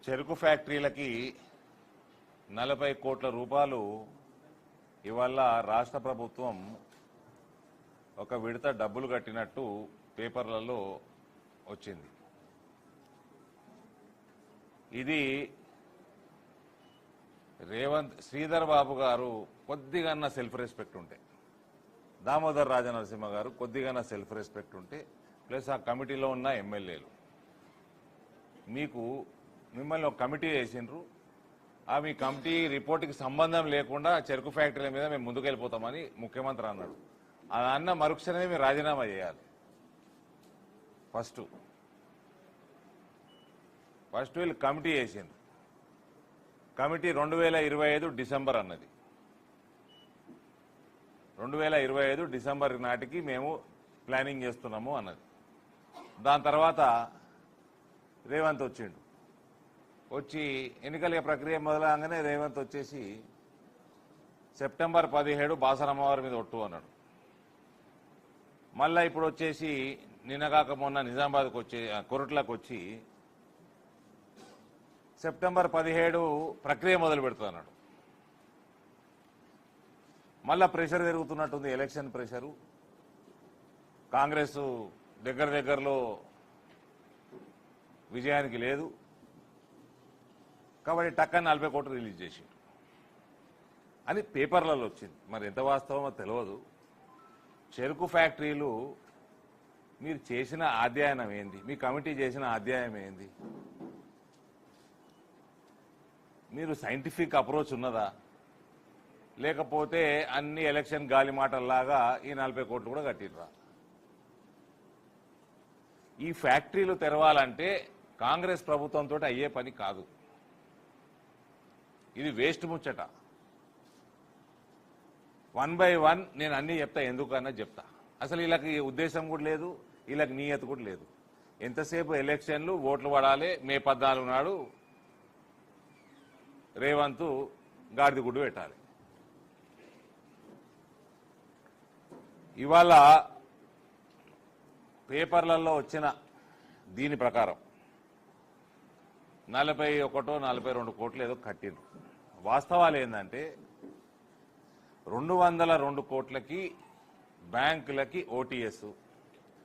చెరుకు ఫ్యాక్టరీలకి 40 కోట్ల రూపాయలు ఇవాళ రాష్ట్ర ప్రభుత్వం ఒక విడత డబ్బులు కట్టినట్టు పేపర్లలో వచ్చింది. ఇది శ్రీధర్ బాబు గారు కొద్దిగా సెల్ఫ్ రెస్పెక్ట్ ఉంటే, దామోదర్ రాజనరసింహ గారు కొద్దిగా సెల్ఫ్ రెస్పెక్ట్ ఉంటే, ప్లస్ ఆ కమిటీలో ఉన్న ఎమ్మెల్యేలు మిమ్మల్ని ఒక కమిటీ వేసిండ్రు. మీ కమిటీ రిపోర్టుకి సంబంధం లేకుండా చెరుకు ఫ్యాక్టరీల మీద మేము ముందుకెళ్ళిపోతామని ముఖ్యమంత్రి అన్నాడు. అది అన్న మరుక్షణమే మీరు రాజీనామా చేయాలి. ఫస్ట్ వీళ్ళు కమిటీ వేసిండ్రు. కమిటీ 2025 డిసెంబర్ అన్నది. 2025 డిసెంబర్ నాటికి మేము ప్లానింగ్ చేస్తున్నాము అన్నది. దాని తర్వాత రేవంత్ వచ్చిండు. వచ్చి ఎన్నికల ప్రక్రియ మొదలగానే రేవంత్ వచ్చేసి సెప్టెంబర్ 17 బాసరమ్మవారి మీద ఒట్టు అన్నాడు. మళ్ళా ఇప్పుడు వచ్చేసి నిన్నగాక మొన్న నిజామాబాద్కి వచ్చి కొరట్లకు వచ్చి సెప్టెంబర్ 17 ప్రక్రియ మొదలు పెడుతున్నాడు. మళ్ళా ప్రెషర్ జరుగుతున్నట్టుంది, ఎలక్షన్ ప్రెషరు. కాంగ్రెస్ దగ్గరలో విజయానికి లేదు కాబట్టి టక్కని 40 కోట్లు రిలీజ్ చేసి అని పేపర్లలో వచ్చింది. మరి ఎంత వాస్తవమో తెలియదు. చెరుకు ఫ్యాక్టరీలు మీరు చేసిన అధ్యయనం ఏంది? మీ కమిటీ చేసిన అధ్యయనం ఏంది? మీరు సైంటిఫిక్ అప్రోచ్ ఉన్నదా? లేకపోతే అన్ని ఎలక్షన్ గాలి మాటల్లాగా ఈ 40 కోట్లు కూడా కట్టిర్రా? ఈ ఫ్యాక్టరీలు తెరవాలంటే కాంగ్రెస్ ప్రభుత్వంతో అయ్యే పని కాదు. ఇది వేస్ట్ ముచ్చట. 1 by 1 నేను అన్నీ చెప్తా, ఎందుకన్నా చెప్తా. అసలు వీళ్ళకి ఉద్దేశం కూడా లేదు, వీళ్ళకి నియత కూడా లేదు. ఎంతసేపు ఎలక్షన్లు, ఓట్లు పడాలి. మే 14 నాడు రేవంత్ గాడిద గుడ్డు పెట్టాలి. ఇవాళ పేపర్లలో వచ్చిన దీని ప్రకారం 41-42 కోట్లు ఏదో కట్టిండ్రు. వాస్తవాలు ఏంటంటే 202 కోట్లకి బ్యాంకులకి ఓటీఎస్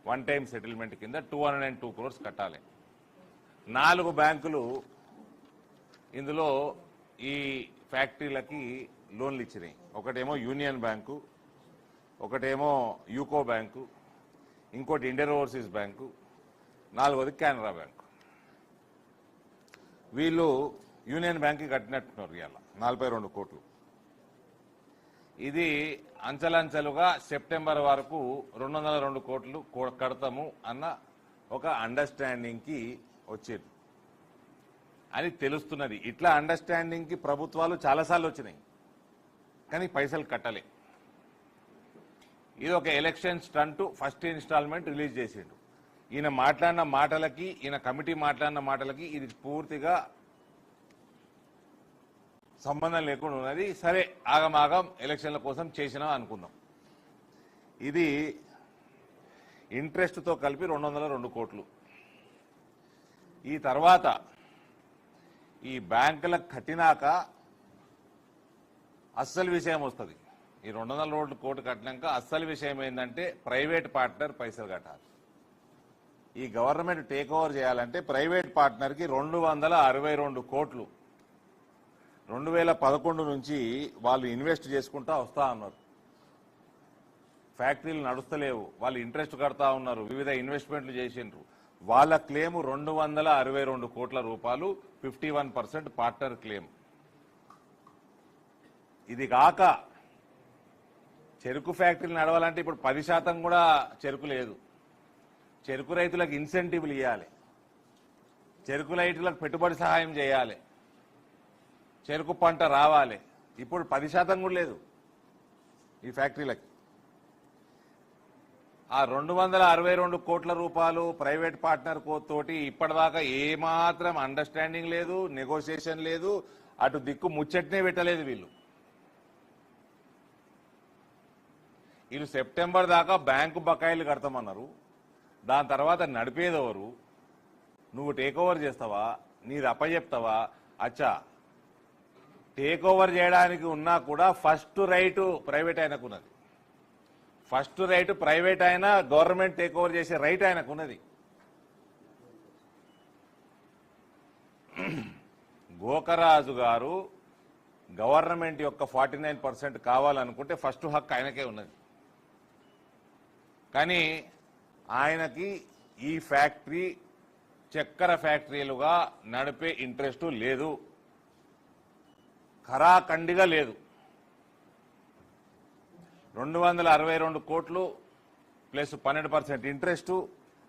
వన్ టైం సెటిల్మెంట్ కింద 202 crores కట్టాలి. 4 బ్యాంకులు ఇందులో ఈ ఫ్యాక్టరీలకి లోన్లు ఇచ్చినాయి. ఒకటేమో యూనియన్ బ్యాంకు, ఒకటేమో యూకో బ్యాంకు, ఇంకోటి ఇండియన్ ఓవర్సీస్ బ్యాంకు, 4వది కెనరా బ్యాంకు. వీళ్ళు యూనియన్ బ్యాంక్కి కట్టినట్టున్నారు ఇవాళ 42 కోట్లు. ఇది అంచెలంచెలుగా సెప్టెంబర్ వరకు 202 కోట్లు కడతాము అన్న ఒక అండర్స్టాండింగ్కి వచ్చేది అని తెలుస్తున్నది. ఇట్లా అండర్స్టాండింగ్కి ప్రభుత్వాలు చాలాసార్లు వచ్చినాయి, కానీ పైసలు కట్టలే. ఇది ఒక election stunt. First installment release చేసిండు. ఈయన మాట్లాడిన మాటలకి, ఈయన కమిటీ మాట్లాడిన మాటలకి ఇది పూర్తిగా సంబంధం లేకుండా ఉన్నది. సరే, ఆగమాగం ఎలక్షన్ల కోసం చేసినా అనుకుందాం. ఇది ఇంట్రెస్ట్తో కలిపి 202 కోట్లు. ఈ తర్వాత ఈ బ్యాంకులకు కట్టినాక అస్సలు విషయం వస్తుంది. ఈ 202 కోట్లు కట్టినాక అస్సలు విషయం ఏంటంటే ప్రైవేట్ పార్ట్నర్ పైసలు కట్టాలి. ఈ గవర్నమెంట్ టేక్ ఓవర్ చేయాలంటే ప్రైవేట్ పార్ట్నర్కి 262 కోట్లు 2011 నుంచి వాళ్ళు ఇన్వెస్ట్ చేసుకుంటా వస్తా ఉన్నారు. ఫ్యాక్టరీలు నడుస్తలేవు, వాళ్ళు ఇంట్రెస్ట్ కడతా ఉన్నారు, వివిధ ఇన్వెస్ట్మెంట్లు చేసిండ్రు. వాళ్ళ క్లెయిమ్ 262 కోట్ల రూపాయలు, 51% పార్ట్నర్ క్లెయిమ్. ఇది కాక చెరుకు ఫ్యాక్టరీలు నడవాలంటే ఇప్పుడు 10% కూడా చెరుకు లేదు. చెరుకు రైతులకు ఇన్సెంటివ్లు ఇవ్వాలి, చెరుకు రైతులకు పెట్టుబడి సహాయం చేయాలి, చెరుకు పంట రావాలి. ఇప్పుడు 10% కూడా లేదు ఈ ఫ్యాక్టరీలకి. ఆ 262 కోట్ల రూపాయలు ప్రైవేట్ పార్ట్నర్ తోటి ఇప్పటిదాకా ఏమాత్రం అండర్స్టాండింగ్ లేదు, నెగోషియేషన్ లేదు, అటు దిక్కు ముచ్చట్నే పెట్టలేదు వీళ్ళు. సెప్టెంబర్ దాకా బ్యాంకు బకాయిలు కడతామన్నారు. దాని తర్వాత నడిపేదెవరు? నువ్వు టేక్ ఓవర్ చేస్తావా? నీది అప్పచెప్తావా? అచ్చా, టేక్ ఓవర్ చేయడానికి ఉన్నా కూడా ఫస్ట్ రైటు ప్రైవేట్ ఆయనకు ఉన్నది. ఫస్ట్ రైటు ప్రైవేట్ అయినా గవర్నమెంట్ టేక్ ఓవర్ చేసే రైట్ ఆయనకు ఉన్నది. గోకరాజు గారు గవర్నమెంట్ యొక్క 49% కావాలనుకుంటే ఫస్ట్ హక్కు ఆయనకే ఉన్నది. కానీ ఆయనకి ఈ ఫ్యాక్టరీ చక్కెర ఫ్యాక్టరీలుగా నడిపే ఇంట్రెస్టు లేదు, ఖరాఖండిగా లేదు. 262 కోట్లు ప్లస్ 12% ఇంట్రెస్టు.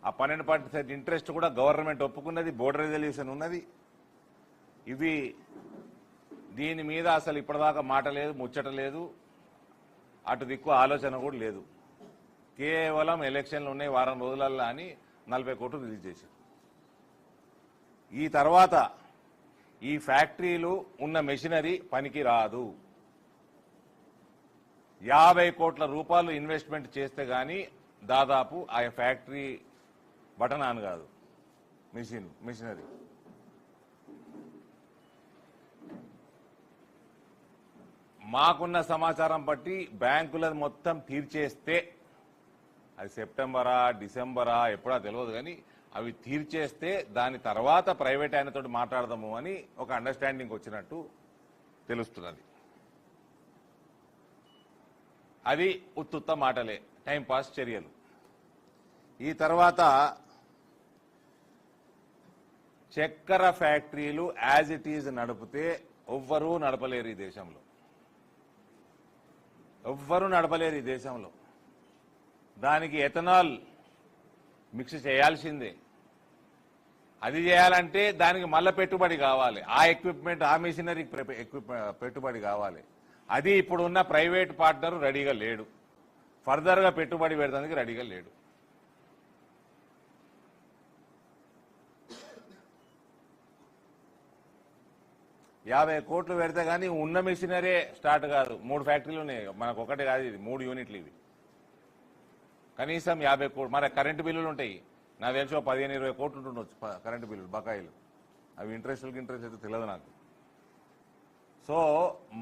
ఆ 12% ఇంట్రెస్ట్ కూడా గవర్నమెంట్ ఒప్పుకున్నది, బోర్డర్ రెజల్యూషన్ ఉన్నది. ఇవి దీని మీద అసలు ఇప్పటిదాకా మాట లేదు, ముచ్చట లేదు, అటు దిక్కు ఆలోచన కూడా లేదు. కేవలం ఎలక్షన్లు ఉన్నాయి వారం రోజులల్లో అని 40 కోట్లు రిలీజ్ చేశారు. ఈ తర్వాత ఈ ఫ్యాక్టరీలు ఉన్న మెషినరీ పనికి రాదు. 50 కోట్ల రూపాయలు ఇన్వెస్ట్మెంట్ చేస్తే గానీ దాదాపు ఆ ఫ్యాక్టరీ బటన్ ఆన్ కాదు. మిషనరీ మాకున్న సమాచారం బట్టి బ్యాంకుల మొత్తం తీర్చేస్తే, అది సెప్టెంబరా డిసెంబరా ఎప్పుడా తెలియదు, కానీ అవి తీర్చేస్తే దాని తర్వాత ప్రైవేట్ ఆయనతో మాట్లాడదాము అని ఒక అండర్స్టాండింగ్ వచ్చినట్టు తెలుస్తున్నది. అది ఉత్తుత్త మాటలే, టైంపాస్ చర్యలు. ఈ తర్వాత చక్కెర ఫ్యాక్టరీలు యాజ్ ఇట్ ఈజ్ నడిపితే ఎవ్వరూ నడపలేరు ఈ దేశంలో, ఎవ్వరూ నడపలేరు ఈ దేశంలో. దానికి ఎథనాల్ మిక్స్ చేయాల్సిందే. అది చేయాలంటే దానికి మళ్ళీ పెట్టుబడి కావాలి, ఆ ఎక్విప్మెంట్ ఆ మిషనరీకి పెట్టుబడి కావాలి. అది ఇప్పుడు ఉన్న ప్రైవేట్ పార్ట్నర్ రెడీగా లేడు, ఫర్దర్గా పెట్టుబడి పెడతానికి రెడీగా లేడు. యాభై కోట్లు పెడితే కానీ ఉన్న మిషనరీ స్టార్ట్ కాదు. 3 ఫ్యాక్టరీలు ఉన్నాయి మనకు, ఒకటి కాదు ఇది, 3 యూనిట్లు ఇవి. కనీసం 50 కోట్లు. మరి కరెంటు బిల్లులు ఉంటాయి, నాకు తెలిసి 15-20 కోట్లు ఉంటుండొచ్చు కరెంటు బిల్లులు బకాయిలు. అవి ఇంట్రెస్ట్ అయితే తెలియదు నాకు. సో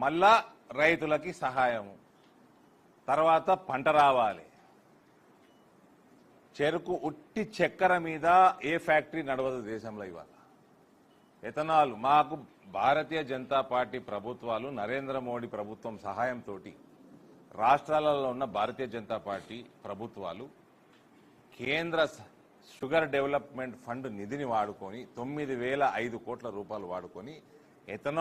మళ్ళా రైతులకి సహాయము, తర్వాత పంట రావాలి. చెరుకు ఉట్టి చక్కెర మీద ఏ ఫ్యాక్టరీ నడవదు దేశంలో ఇవాళ. ఎథనాల్ మాకు భారతీయ జనతా పార్టీ ప్రభుత్వాలు, నరేంద్ర మోడీ ప్రభుత్వం సహాయంతో రాష్ట్రాలలో ఉన్న భారతీయ జనతా పార్టీ ప్రభుత్వాలు కేంద్ర షుగర్ డెవలప్మెంట్ ఫండ్ నిధిని వాడుకొని 9,005 కోట్ల రూపాయలు వాడుకొని ఎథనాల్